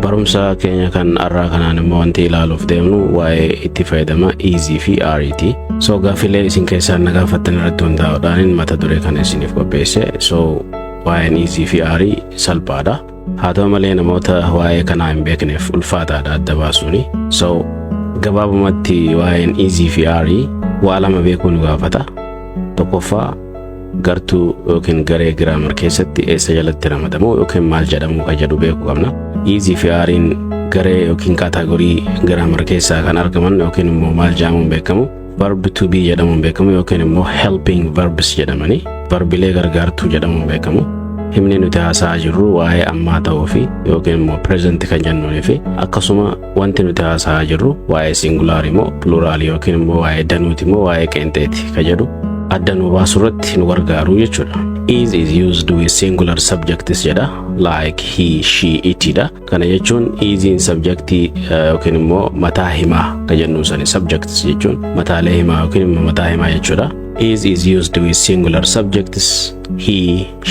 barumsa keenya kan arraa kanaan immoo wanti ilaaluuf deemnu waa'ee itti fayyadama easy fi RET. So gaafilee isin keessaa na gaafattan irratti hundaa'uudhaan mata duree kana isiniif qopheesse. So waa'een easy fi RE salphaadha. Haa ta'u malee namoota waa'ee kanaa hin beekneef ulfaataadha adda baasuuni. So gabaabumatti waa'een easy fi RE waa lama beekuu nu gaafata. Tokkoffaa gartuu yookiin garee giraamar keessatti eessa jalatti ramadamu yookiin maal jedhamu kan jedhu beekuu qabna. Easy fi RE'n garee yookiin kaataagorii giraamar keessaa kan argaman yookiin immoo maal jedhamuun beekamu verb to be jedhamuun beekamu yookiin immoo helping verbs jedhamani verbilee gargaartuu jedhamuun beekamu. Himni nuti haasa'aa jirru waa'ee ammaa ta'uu fi yookiin immoo present kan jennuunii fi akkasuma wanti nuti haasa'aa jirru waa'ee singulaari moo pluraali yookiin immoo waa'ee danuuti moo waa'ee qeenxeeti kan jedhu adda nu baasurratti nu gargaaru jechuudha. Is used with singular subjects jedha like he, she, it dha. Kana jechuun isin subjectii yookiin immoo mataa himaa kan jennu sani subjects jechuun mataalee himaa yookiin immoo mataa himaa jechuudha. Is used with singular subjects he,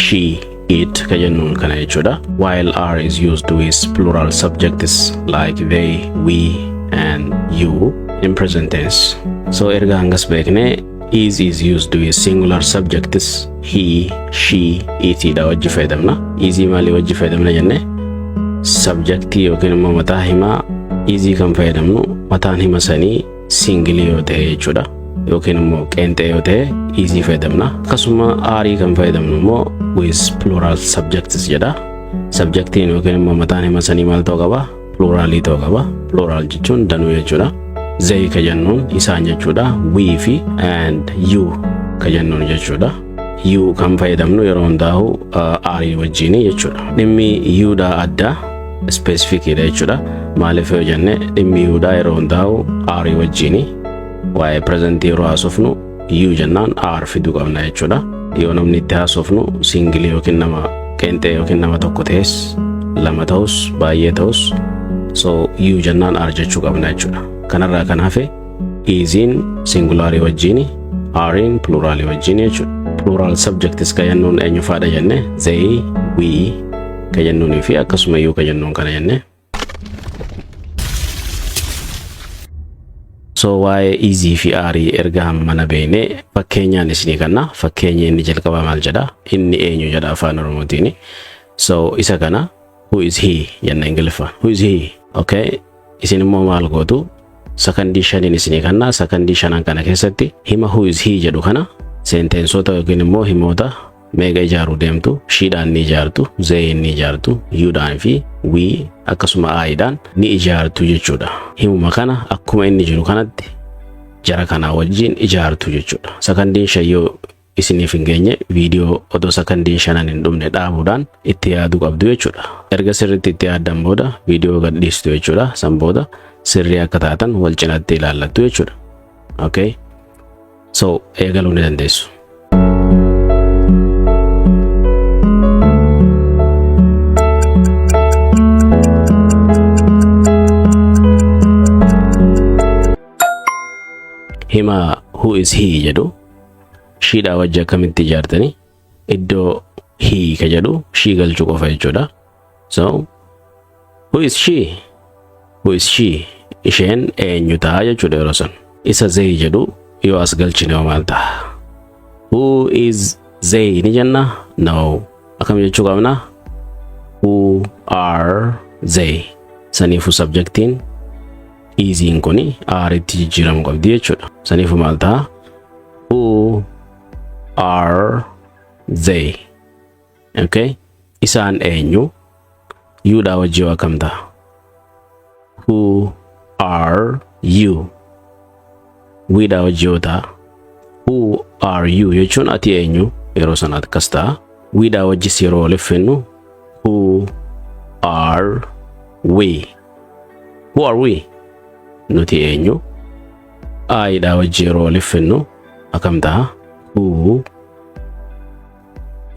she, it kan jennuun kana jechuudha. While are is used with plural subjects like they, we, and you in present tense. So erga hangas beekne is used with singular subjects he, she, it dha wajji fayyadamna. Is maali wajji fayyadamna jenne subjectii yookiin immoo mataa himaa is kan fayyadamnu mataan hima sanii singilii yoo ta'e jechuudha yookiin immoo qeenxee yoo ta'e is fayyadamna. Akkasuma RE kan fayyadamnu immoo with plural subjects jedha. Subjectiin yookiin immoo mataan hima sanii maal ta'uu qaba? Pluralii ta'uu qaba. Plural jechuun danuu jechuudha. They ka jennuun isaan jechuudha. We fi and you ka jennuun jechuudha. You kan fayyadamnu yeroo hundaa'u RE wajjini jechuudha. Dhimmi you dha adda specific dha jechuudha. Maaliif yoo jenne dhimmi you dha yeroo hundaa'u RE wajjini waa'ee present yeroo haasofnu you jennaan R fiduu qabna jechuudha. Yoo namni itti haasofnu singilii yookiin nama qeenxee yookiin nama tokko ta'es lama ta'us baay'ee ta'us so you jennaan R jechuu qabna jechuudha. Kanarraa kan hafe isin singularii wajjini RE'n pluralii wajjini jechuudha. Plural subjects ka jennuun eenyu faadha jenne they, we ka jennuunii fi akkasuma you ka jennuun kana jenne. So waa'ee easy fi RE erga hammana beekne fakkeenyaan isinii kanna. Fakkeenya inni jalqaba maal jedha? Inni eenyu jedha afaan Oromootiin. So isa kana who is he jenna Ingiliffaan. Who is he? Okay. Isin immoo maal gootu? Second shaniin isinii kanna. Second shanan kana keessatti hima who is he jedhu kana senteensota yookiin immoo himoota meeqa ijaaruu deemtu? Sheedhaan ni ijaartu, they ni ijaartu, you'dhaan fi we akkasuma I'dhaan ni ijaartu jechuudha. Himuma kana akkuma inni jiru kanatti jara kana wajjin ijaartu jechuudha. Second shan yoo isiniif hin geenye viidiyoo odoo second shanan hin dhumne dhaabuudhaan itti yaaduu qabdu jechuudha. Erga sirriitti itti yaaddan booda viidiyoo gad dhiistu jechuudha. San booda sirrii akka taatan wal cinaatti ilaallattu jechuudha. Okay? So eegaluu ni dandeessu. Hima who is he jedhu sheedhaa wajji akkamitti ijaartanii iddoo he ka jedhu she galchuu qofa jechuudha. So who is she? Who is she? Isheen eenyu ta'a jechuudha yeroo san. Isa they jedhu yoo as galchine maal ta'a? Who is they ni jenna? No. Akkam jechuu qabna? Who are they? Saniifu subjectiin isin kuni REtti jijjiiramu qabdi jechuudha. Saniifu maal ta'a? Who are they? Okay? Isaan eenyu? You'dhaa wajji yoo akkam ta'a? Who are you? We'dhaa wajji yoo ta'a? Who are you? Jechuun ati eenyu yeroo sana akkas ta'a. We'dhaa wajjis yeroo waliif finnu who are we? Who are we? Nuti eenyu. I'dhaa wajji yeroo waliif finnu akkam ta'a? Who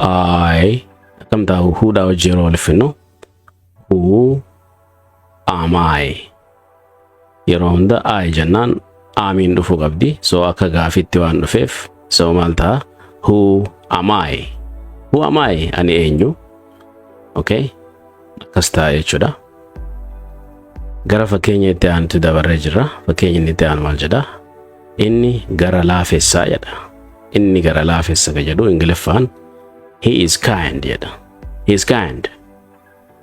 I akkam ta'a? Who'dhaa wajji yeroo waliif finnu who am I? Yeroo hunda I jennaan amiin dhufuu qabdi. So akka gaafitti waan dhufeef so maal ta'a? Who am I? Who am I? Ani eenyu. Okay? Akkas ta'a jechuudha. Gara fakkeenya itti aanutti dabarree jirra. Fakkeenyi itti aanu maal jedha? Inni gara laafessaa jedha. Inni gara laafessa ka jedhu Ingiliffaan he is kind jedha. He is kind.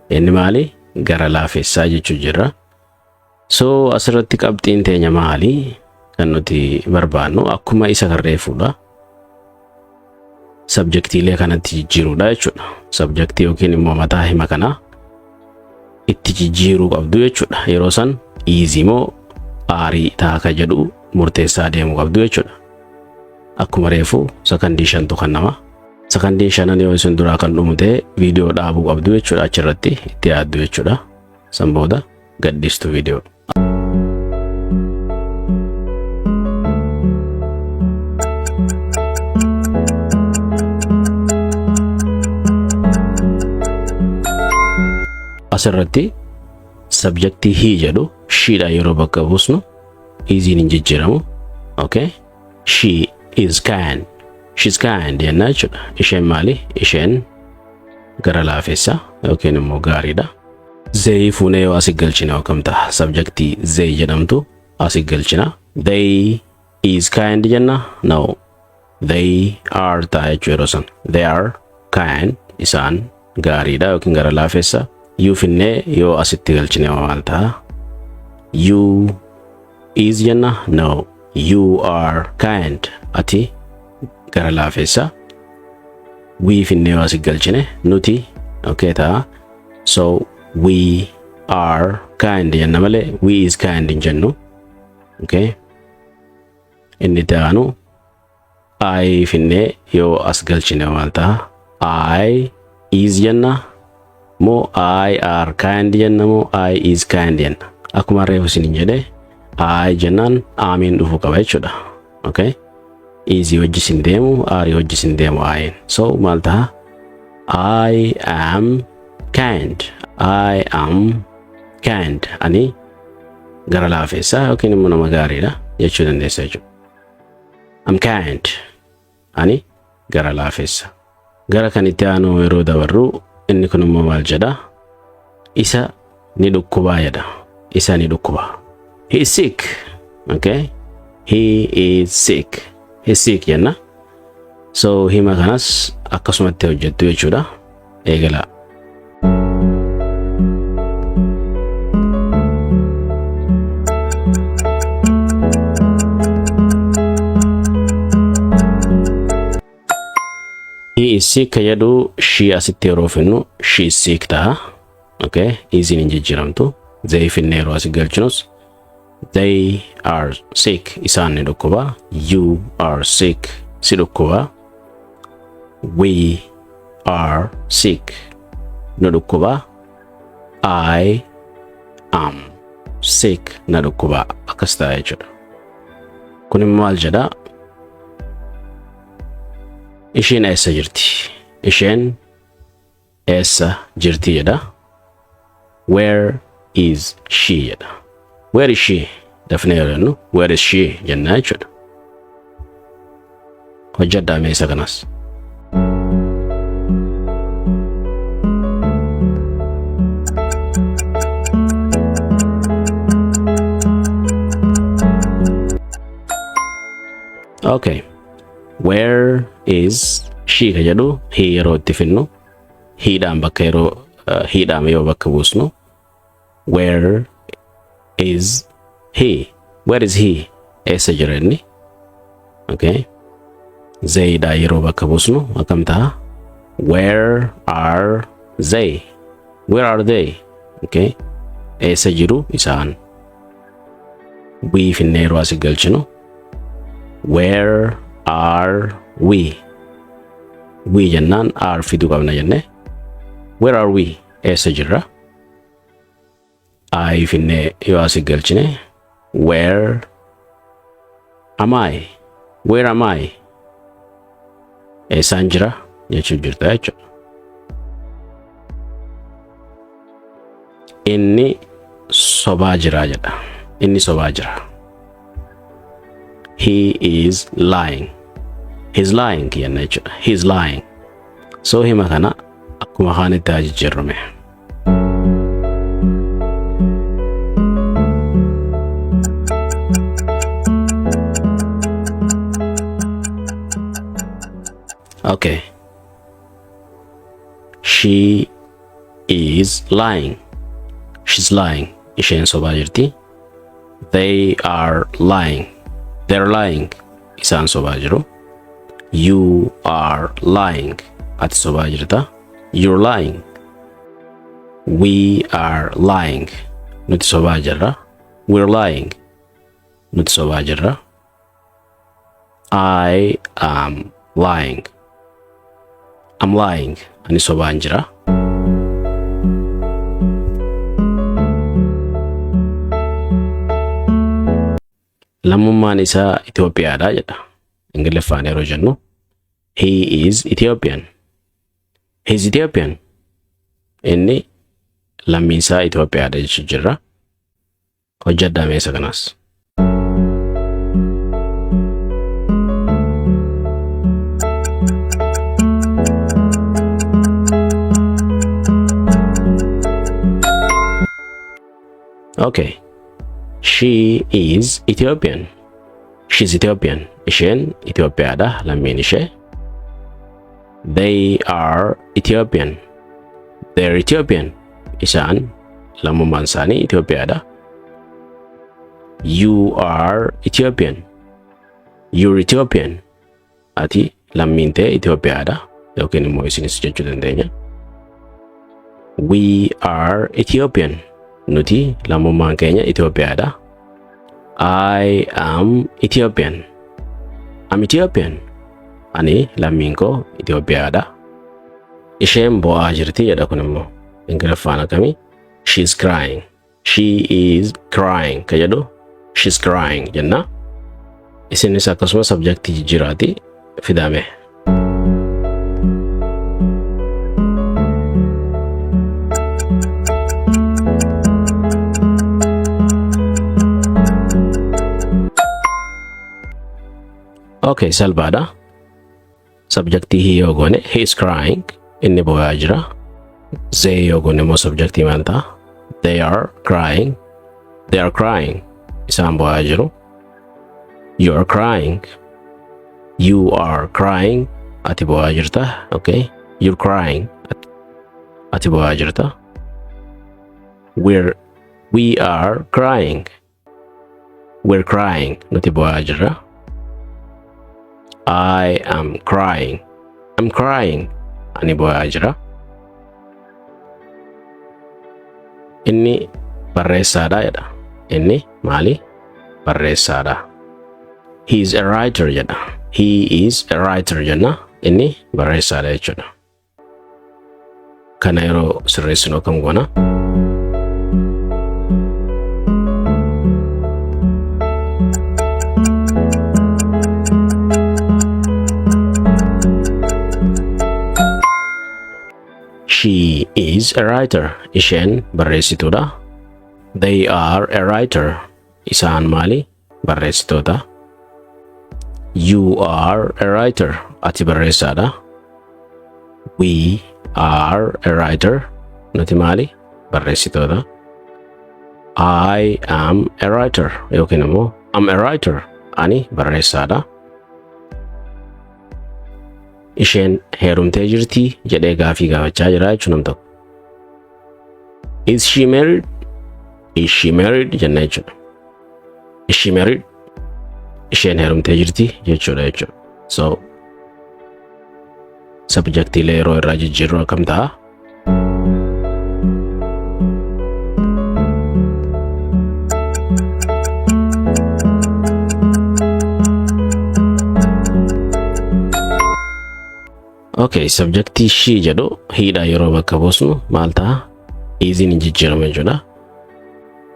Inni maali? Gara laafessaa jechuu jirra. So asirratti qabxiin teenya maali? Kan nuti barbaannu akkuma isa reefuudha. Subjectiilee kanatti jijjiiruudha jechuudha. Subjectii yookiin immoo mataa hima kanaa itti jijjiiruu qabdu jechuudha. Yeroo san easy moo aarii ta'a ka jedhu murteessaa deemuu qabdu jechuudha. Akkuma reefu sakandii 5 kan nama. Sakandii 5 yoo isin duraa kan dhumute viidiyoo dhaabuu qabdu jechuudha. Achirratti itti yaaddu jechuudha. San booda gadhiistu viidiyoo. Asirratti subjectii he jedhu sheedha yeroo bakka buusnu easy hin jijjiiramu. Okay? She is kind. She's kind jenna jechuudha. Isheen maali? Isheen gara laafessa yookiin immoo gaariidha. They fuunee yoo asii galchina akkam ta'a? Subjectii they jedhamtu asii galchina. They is kind jenna? No. They are ta'a jechuudha yeroo san. They are kind. Isaan gaariidha yookiin gara laafessa. You finne yoo asitti galchine maal ta'a? You is jenna? No. You are kind. Ati gara laafessa. We finne yoo asii galchine nuti okay ta'a. So we are kind jenna malee we is kind hin jennu. Okay? Inni ta'anu I finne yoo as galchine maal ta'a? I is jenna moo I are kind jenna moo I is kind jenna. Akkuma reefu isin jedhe I jennaan amiin dhufu qaba jechuudha. Okay? Easy wajjisin deemu, ari wajjisin deemu ayin. So maal ta'a? I am kind. I am kind. Ani gara laafessa yookiin immoo nama gaariidha jechuu dandeessa jechuudha. I'm kind. Ani gara laafessa. Gara kan itti aanu yeroo dabarru inni kun immoo maal jedha? Isa ni dhukkubaa jedha. Isa ni dhukkubaa. He is sick. Okay? He is sick. He is sick jenna. So hima kanas akkasumatti hojjettu jechuudha. Eegala. He is sick jedhu she asitti yeroo finnu she is sick ta'a. Okay? Isin hin jijjiiramtu. They finne yeroo asi galchinus they are sick. Isaan ni dhukkuba. You are sick. Si dhukkuba. We are sick. Na dhukkuba. I am sick. Na dhukkuba. Akkas ta'a jechuudha. Kun immoo maal jedha? Isheen eessa jirti? Isheen eessa jirti jedha. Where is she jedha. Where is she? Dafnee jedhannu where is she jenna jechuudha. Hojjedhaa meesa kanas. Okay. Where is she ka jedhu he yeroo itti finnu hiidhaan bakka yeroo hiidhaan yoo bakka buusnu where is he? Where is he? Eessa jira inni? Okay. Zayidha yeroo bakka buusnu akkam ta'a? Where are they? Where are they? Okay. Eessa jiru isaan? We finne yeroo asi galchinu where are we? We jennaan are fidu qabna jenne. Where are we? Eessa jirra? I finne yoo asi galchine where am I? Where am I? Eessaan jira jechuu jirta jechuudha. Inni sobaa jira jedha. Inni sobaa jira. He is lying. He's lying jenna jechuudha. He's lying. So hima kana akkuma kaanitti jijjiirame. Okay. She is lying. She's lying. Isheen sobaa jirti. They are lying. They're lying. Isaan sobaa jiru. You are lying. Ati sobaa jirta. You're lying. We are lying. Nuti sobaa jirra. We're lying. Nuti sobaa jirra. I am lying. I'm lying. Ani sobaan jira. Lammummaan isaa Itoophiyaadha jedha. Ingiliffaan yeroo jennu he is Ethiopian. He's Ethiopian. Inni lammii isaa Itoophiyaadha jechuu jirra. Hojjedhaa meesa kanaas. Okay. She is Ethiopian. She's Ethiopian. Isheen Itoophiyaadha lammiin ishee. They are Ethiopian. They're Ethiopian. Isaan lammummaan isaanii Itoophiyaadha. You are Ethiopian. You're Ethiopian. Ati lammiin ta'e Itoophiyaadha. Yookiin immoo isinis jechuu dandeenya. We are Ethiopian. Nuti lammummaan keenya Itoophiyaadha. I am Ethiopian. I'm Ethiopian. Ani lammiin koo Itoophiyaadha. Isheen boo'aa jirti jedha kun immoo Ingiliffaan akkamii? She's crying. She is crying ka jedhu she's crying jenna. Isinis akkasuma subjectii jijjiiraati fidame. Okay, salbaadha. Subjectii he yoo goone he is crying. Inni boo'aa jira. They yoo goone immoo subjectii maal ta'a? They are crying. They are crying. Isaan boo'aa jiru. You are crying. You are crying. Ati boo'aa jirta. Okay. You're crying. Ati boo'aa jirta. We are crying. We're crying. Nuti boo'aa jirra. I am crying. I'm crying. Ani boo'aa jira. Inni barreessaadha jedha. Inni maali? Barreessaadha. He is a writer jedha. He is a writer jenna. Inni barreessaadha jechuudha. Kana yeroo sirreessinu kam goona? She is a writer. Isheen barreessituudha. They are a writer. Isaan maali? Barreessitoota. You are a writer. Ati barreessaadha. We are a writer. Nuti maali? Barreessitoota. I am a writer. Yookiin immoo I'm a writer. Ani barreessaadha. Isheen heerumtee jirti jedhee gaafii gaafachaa jira jechuun nam tokko. Is she married? Is she married jenna jechuudha. Is she married? Isheen heerumtee jirti jechuudha jechuudha. So subjectiilee yeroo irraa jijjiirru akkam ta'a? Okay, subjectii she jedhu hiidha yeroo bakka buusnu maal ta'a? Is in jijjiirama jechuudha.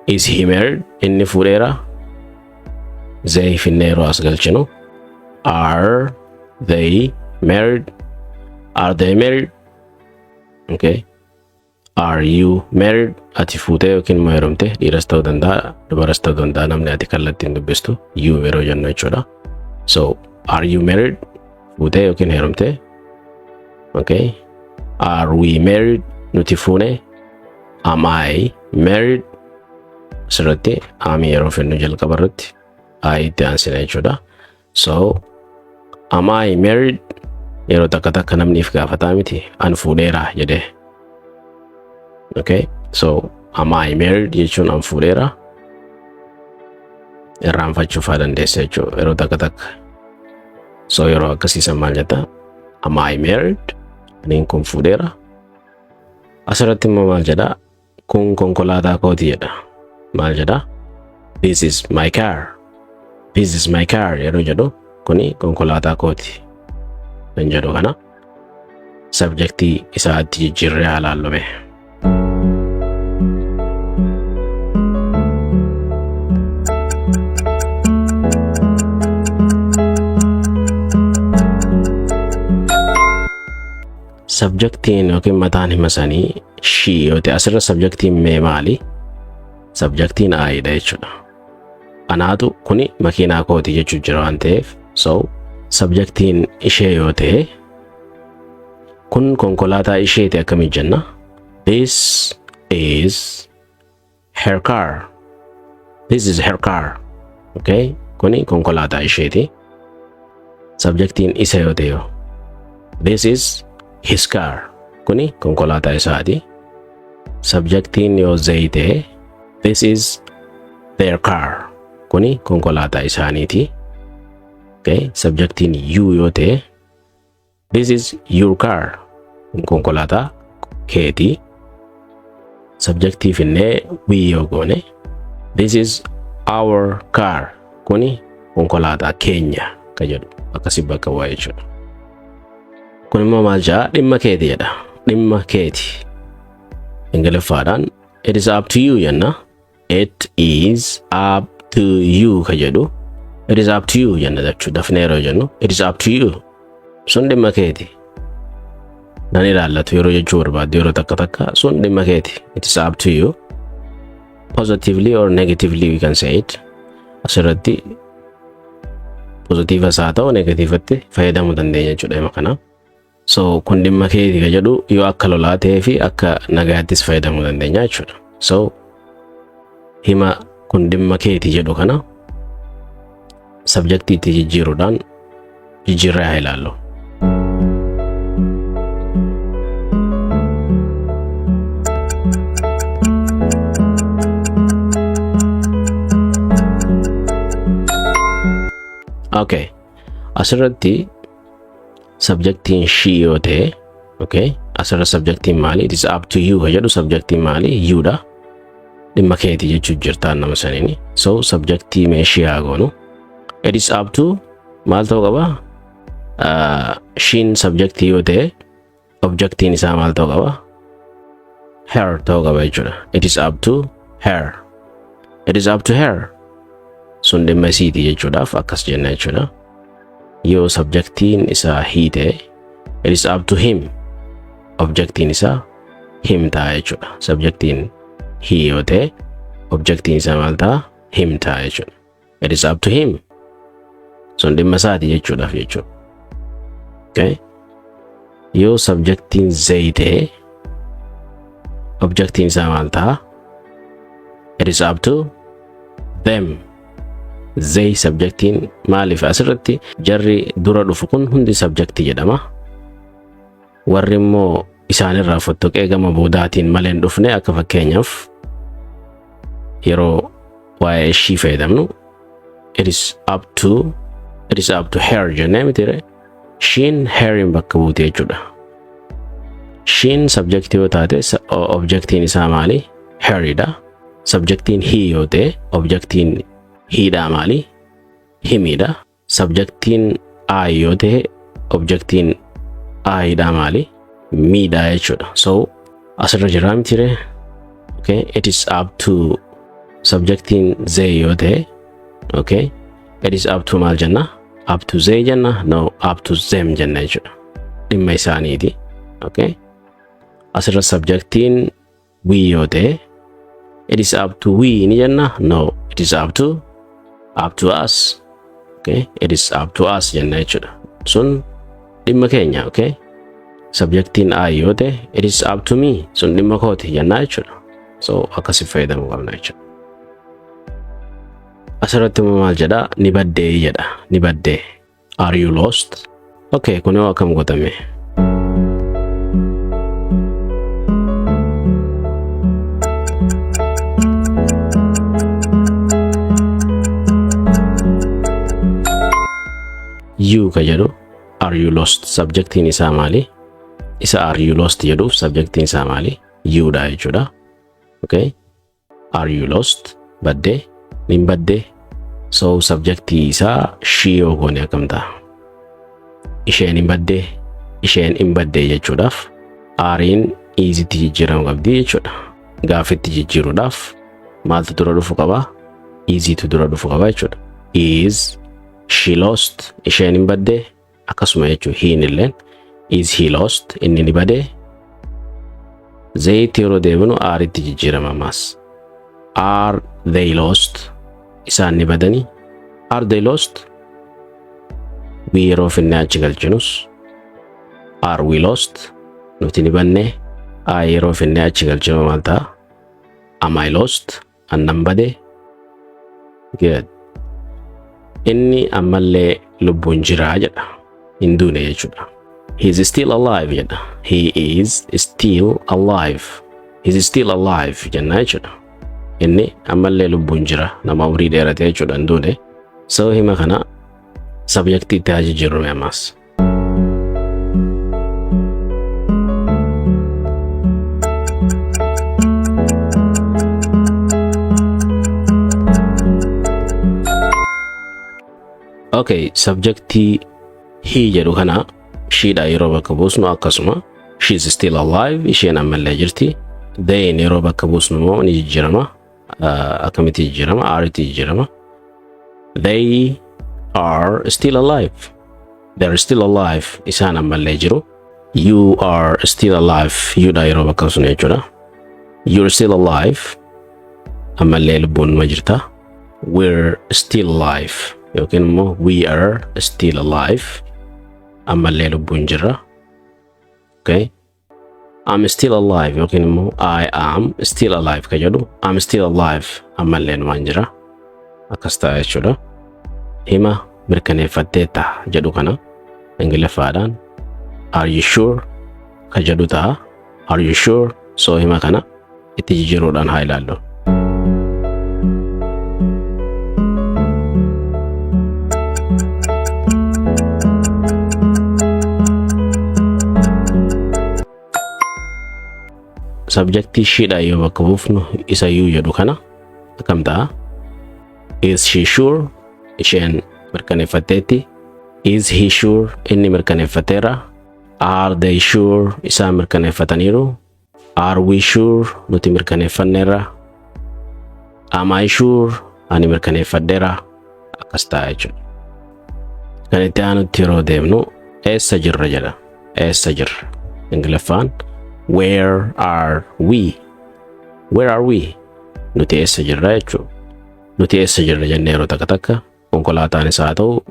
Is he married? Inni fuudheera. They finne yeroo as galchinu. Are they married? Are they married? Okay. Are you married? Ati fuutee yookiin immoo heerumte dhiiras ta'uu danda'a, dubaras ta'uu danda'a namni ati kallattiin dubbistu you yeroo jennu jechuudha. So, are you married? Fuutee yookiin heerumte. Okay. Are we married? Nuti fuune. Am I married? Sirratti am yeroo fennu jalqaba irratti I itti aansina jechuudha. So, am I married? yeroo takka namniif gaafataa miti an fuudheera jedhe. Okay, so am I married jechuun an fuudheera irraanfachuuf dandeesse jechuudha yeroo takka. So yeroo akkasiisan maal jedha? Am I married? Aniin kun fuudheera. Asirratti immoo maal jedha? Kun konkolaataa kooti jedha. Maal jedha? This is my car. This is my car yeroo jedhu kuni konkolaataa kooti. Kan jedhu kana subjectii isaatti jijjiirree haalaallume. Subjectiin yookiin mataan hima sanii she yoo ta'e asirra subjectiin mee maali? Subjectiin I dha jechuudha. Anaatu kuni makiinaa kooti jechuu jira waan ta'eef so subjectiin ishee yoo ta'e kun konkolaataa isheeti akkamiin jenna? This is her car. This is her car. Okay? Kuni konkolaataa isheeti. Subjectiin isa yoo ta'e this is his car. Kuni konkolaataa isaati. Subjectiin yoo they ta'e this is their car. Kuni konkolaataa isaaniiti. Okay, subjectiin you yoo ta'e this is your car. Konkolaataa keeti. Subjectiif illee we yoo goone this is our car. Kuni konkolaataa keenya ka jedhu akkasii bakka bu'aa jechuudha. Kun immoo maal jedha? Dhimma keeti jedha. Dhimma keeti. Ingiliffaadhaan it is up to you jenna. It is up to you ka jedhu. It is up to you jenna jechuudha. Dafnee yeroo jennu it is up to you. Sun dhimma keeti. Nan ilaallatu yeroo jechuu barbaaddu yeroo takka sun dhimma keeti. It is up to you. Positively or negatively we can say it. Asirratti positive isaa ta'u negatiivatti fayyadamuu dandeenya jechuudha hima kana. So kun dhimma keeti ka jedhu yoo akka lolaa ta'ee fi akka nagaattis fayyadamuu dandeenya jechuudha. So hima kun dhimma keeti jedhu kana subjectiitti jijjiiruudhaan jijjiirree haa ilaallu. Okay, asirratti subjectiin she yoo ta'e okay, asirra subjectiin maali? It is up to you ka jedhu subjectiin maali? You dha. Dhimma keeti jechuu jirtaan nama saniini. So subjectii mee she haa goonu. It is up to maal ta'uu qaba? Shin subjectii yoo ta'e objectiin isaa maal ta'uu qaba? Her ta'uu qaba jechuudha. It is up to her. It is up to her. Sun dhimma isiiti jechuudhaaf akkas jenna jechuudha. Yoo subjectiin isaa he ta'e it is up to him. Objectiin isaa him ta'a jechuudha. Subjectiin he yoo ta'e objectiin isaa maal ta'a? Him ta'a jechuudha. It is up to him. Sun dhimma isaati jechuudhaaf jechuudha. Okay? Yoo subjectiin they ta'e objectiin isaa maal ta'a? It is up to them. They subjectiin maaliif asirratti jarri dura dhufu kun hundi subjectii jedhama. Warri immoo isaanirraa fottoqee gama boodaatiin malee hin dhufne akka fakkeenyaaf yeroo waa'ee ishii fayyadamnu it is up to her jennee mitire. Shin herin bakka buute jechuudha. Shin subjectii yoo taate objectiin isaa maali? Heridha. Subjectiin he yoo ta'e objectiin he dha maali? Himidha. Subjectiin I yoo ta'e objectiin I dha maali? Me dha jechuudha. So asirra jira mitire. Okay, it is up to subjectiin they yoo ta'e okay, it is up to maal jenna? Up to they jenna? No, up to them jenna jechuudha. Dhimma isaaniiti. Okay, asirra subjectiin we yoo ta'e it is up to we ni jenna? No, it is up to us. Okay, it is up to us jenna jechuudha. Sun dhimma keenya. Okay, subjectiin I yoo ta'e it is up to me. Sun dhimma kooti jenna jechuudha. So akkasi fayyadamuu qabna jechuudha. Asirratti maal jedha? Ni baddee jedha. Ni baddee. Are you lost? Okay, kunoo akkam godhame. You ka jedhu are you lost subjectiin isaa maali? Isa are you lost jedhuuf subjectiin isaa maali? You dha jechuudha. Okay? Are you lost? Badde? Nin badde? So subjectii isaa she yoo goone akkam ta'a? Isheen hin badde? Isheen hin badde jechuudhaaf aariin easytti jijjiiramu qabdi jechuudha. Gaafitti jijjiiruudhaaf maaltu dura dhufu qaba? Easytu dura dhufu qaba jechuudha. Is she lost? Isheen hin badde? Akkasuma jechuun hiin illeen is he lost? Inni ni badee? Zayitti yeroo deebinu aaritti jijjiirama ammas. Are they lost? Isaan ni badanii? Are they lost? We yeroo finne achi galchinus are we lost? Nuti ni banne. I yeroo finne achi galchinu maal ta'a? Am I lost? Annan badee? Good. Inni ammallee lubbuun jiraa jedha. Hin duune jechuudha. He is still alive jedha. He is still alive. He is still alive jenna jechuudha. Inni ammallee lubbuun jira. Nama umurii dheerate jechuudha hin duune. So hima kana subjectii itti haa jijjiirru ammas. Okay, subjectii he jedhu kana she dha yeroo bakka buusnu akkasuma she is still alive isheen ammallee jirti. They yeroo bakka buusnu immoo ni jijjiirama. Akkamitti jijjiirama? Aaritti jijjiirama. They are still alive. They are still alive. Isaan ammallee jiru. You are still alive. You dha yeroo bakka buusnu jechuudha. You are still alive. Ammallee lubbuun ma jirta. We're still alive. Yookiin immoo we are still alive. Ammallee lubbuun jirra. Okay? I'm still alive. Yookiin immoo I am still alive ka jedhu. I'm still alive. Ammallee numaan jira. Akkas ta'a jechuudha. Hima mirkaneeffatteetta jedhu kana Ingiliffaadhaan are you sure ka jedhu ta'a. Are you sure? So hima kana itti jijjiiruudhaan haa ilaallu. Subjectii she dha yoo bakka buufnu isa you jedhu kana akkam ta'a? Is she sure? Isheen mirkaneeffatteetti. Is he sure? Inni mirkaneeffateera. Are they sure? Isaan mirkaneeffataniiru. Are we sure? Nuti mirkaneeffanneerra. Am I sure? Ani mirkaneeffadheera. Akkas ta'a jechuudha. Kan itti aanutti yeroo deemnu eessa jirra jedha. Eessa jirra? Ingiliffaan where are we? Where are we? Nuti eessa jirra jechuudha. Nuti eessa jirra jennee yeroo takka takka konkolaataan isaa haa ta'u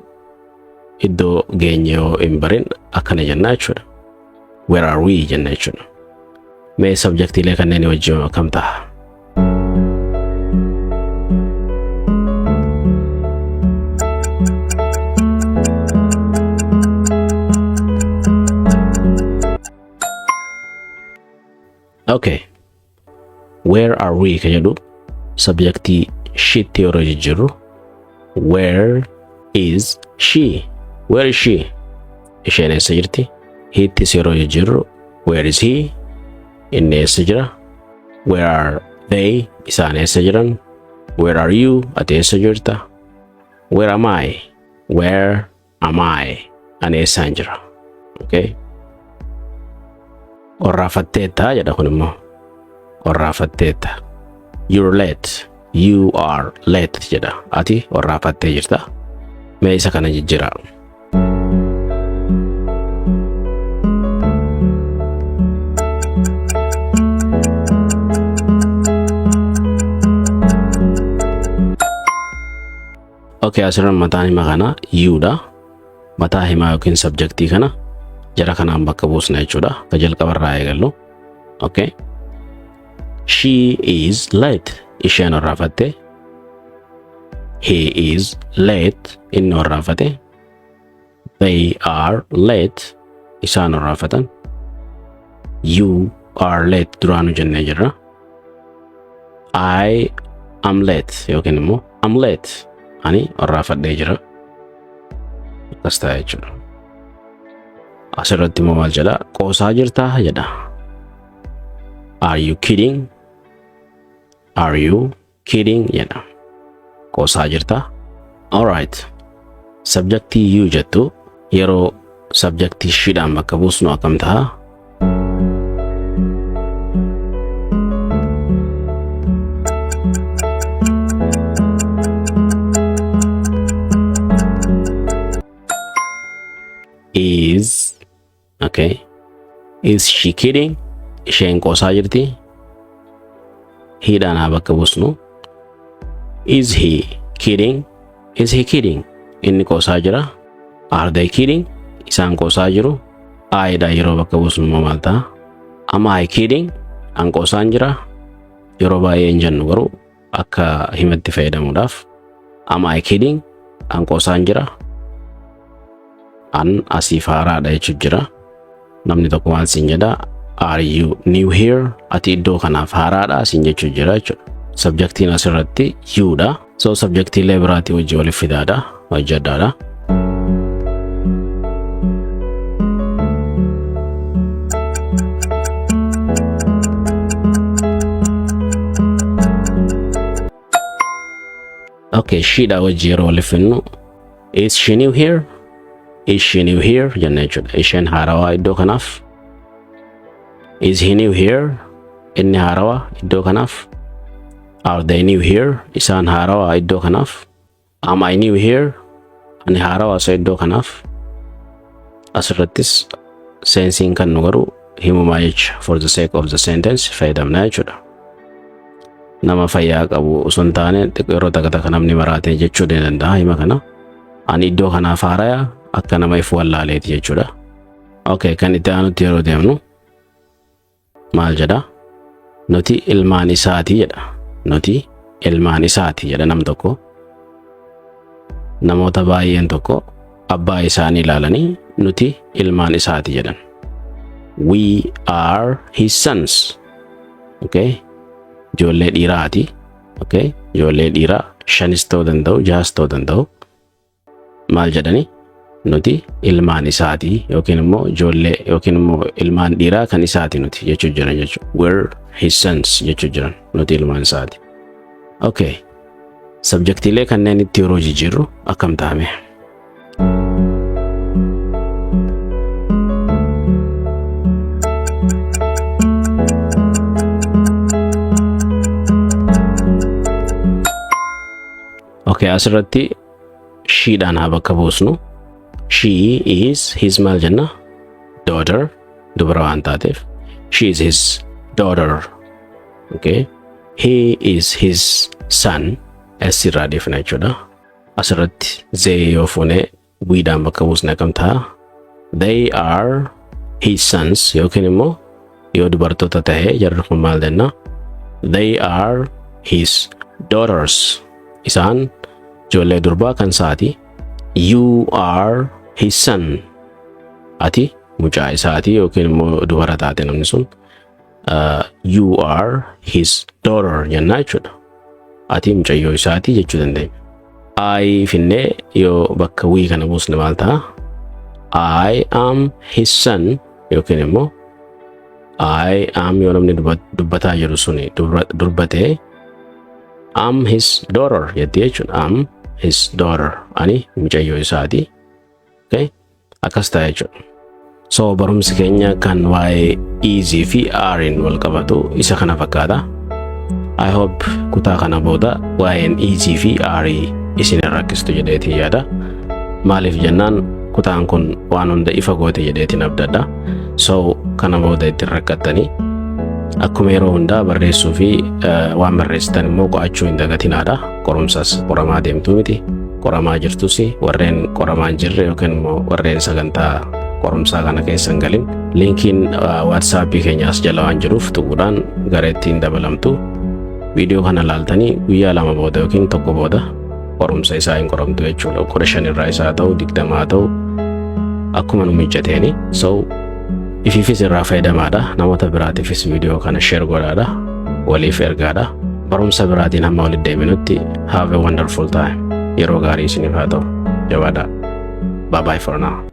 iddoo geenye yoo hin barin akkana jenna jechuudha. Where are we jenna jechuudha. Mee subjectiilee kanneen wajjin akkam ta'a? Okay. Where are we ka jedhu subjectii sheetti yeroo jijjiirru where is she? Where is she? Isheen eessa jirti? Heettis yeroo jijjiirru where is he? Inni eessa jira? Where are they? Isaan eessa jiran? Where are you? Ati eessa jirta? Where am I? Where am I? Ani eessaan jira? Okay. Orraafatteetta jedha kun immoo. Orraafatteetta. You're late. You are late jedha. Ati orraafattee jirta. Mee isa kana jijjiira. Okay, asirran mataan hima kana you dha. Mataa himaa yookiin subjectii kana jara kanaan bakka buusna jechuudha. Ka jalqabarraa eegallu. Okay. She is late. Isheen orraafatte. He is late. Inni orraafate. They are late. Isaan raafatan. You are late. Duraanu jennee jirra. I am late. Yookiin immoo I'm late. Ani raafadhee jira. Akkas ta'a jechuudha. Asirratti immoo maal jedha? Qoosaa jirtaa jedha. Are you kidding? Are you kidding? jedha. Qoosaa jirtaa? Alright. Subjectii you jettu yeroo subjectii sheedhaan bakka buusnu akkam ta'a? Is, okay. Is she kidding? Isheen qoosaa jirti? Heedhaan haa bakka buusnu. Is he kidding? Is he kidding? Inni qoosaa jira. Are they kidding? Isaan qoosaa jiru. Aayidha yeroo bakka buusnu maal ta'a? Am I kidding? An qoosaan jira. Yeroo baay'ee hin jennu garuu akka himatti fayyadamuudhaaf. Am I kidding? An qoosaan jira. An asiif haaraadha jechuun jira. Namni tokko waan siin jedha. Are you new here? Ati iddoo kanaaf haaraadha siin jechuun jira jechuudha. Subjectiin asirratti you dha. So subjectiilee biraatii wajji waliif fidaadha. Hojjedhaadha. Okay, she dha wajji yeroo waliif finnu. Is she new here? Is she new here? Jennee jechuudha. Isheen haarawaa iddoo kanaaf. Is he new here? Inni haarawaa iddoo kanaaf. Are they new here? Isaan haarawaa iddoo kanaaf. Am I new here? Ani haarawaa isa iddoo kanaaf. Asirrattis seensiin kan nu garuu himumaa jecha for the sake of the sentence fayyadamna jechuudha. Nama fayyaa qabu osoo hin taane yeroo takka namni maraatee jechuu danda'a hima kana. Ani iddoo kanaaf haarayaa akka nama if wallaaleeti jechuudha. Okay, kan itti aanutti yeroo deemnu maal jedha? Nuti ilmaan isaati jedha. Nuti ilmaan isaati jedha nam tokko. Namoota baay'een tokko abbaa isaanii ilaalanii nuti ilmaan isaati jedhan. We are his sons. Okay? Ijoollee dhiiraati. Okay? Ijoollee dhiiraa 5 ta'uu danda'u, 6 ta'uu danda'u. Maal jedhani? Nuti ilmaan isaati yookiin immoo ijoollee yookiin immoo ilmaan dhiiraa kan isaati nuti jechuun jiran jechuudha. We're his sons jechuun jiran. Nuti ilmaan isaati. Okay. Subjectiilee kanneen itti yeroo jijjiirru akkam ta'ame? Okay, asirratti sheedhaan haa bakka buusnu. She is his maal jenna? Daughter. Dubara waan taateef. She is his daughter. Okay. He is his son. S irraa deefina jechuudha. Asirratti they yoo fuune wiidhaan bakka buusne akkam ta'a? They are his sons yookiin immoo yoo dubartoota ta'e jarri kun maal jenna? They are his daughters. Isaan ijoollee durbaa kan isaati. You are his son. Ati mucaa isaati yookiin immoo dubara taate namni sun. You are his daughter jenna jechuudha. Ati mucayyoo isaati jechuu dandeenya. I finnee yoo bakka wii kana buusne maal ta'a? I am his son yookiin immoo I am yoo namni dubbataa jiru suni durbatee am his daughter jettee jechuudha. Am his daughter. Ani mucayyoo isaati. Okay? Akkas ta'a jechuudha. So barumsi keenya kan waa'ee easy fi arin wal qabatu isa kana fakkaata. I hope kutaa kana booda waa'een easy fi arii isin rakkistu jedheetii yaada. Maaliif jennaan kutaan kun waan hunda ifa goote jedheetiin abdadha. So kana booda itti rakkattanii akkuma yeroo hundaa barreessuu fi waan barreessitan immoo qo'achuu hin dagatinaadha. Qorumsas qoramaa deemtuu miti. Qoramaa jirtus warreen qoramaan jirre yookiin immoo warreen sagantaa qorumsaa kana keessa hin galin linkiin WhatsApp keenyaas jala waan jiruuf tuquudhaan gareettiin dabalamtu. Video kana laaltanii guyyaa 2 booda yookiin 1 booda qorumsa isaa hin qoramtu jechuudha. 15 irraa isaa ta'u 20 ta'u akkuma nu mijateeni. So ifiifis irraa fayyadamaadha. Namoota biraatiifis viidiyoo kana share godhaadha. Waliif ergaadha. Barumsa biraatiin hamma walitti deebinutti have a wonderful time. Yeroo gaarii isiniif haa ta'u. Jabaadha. Bye bye for now.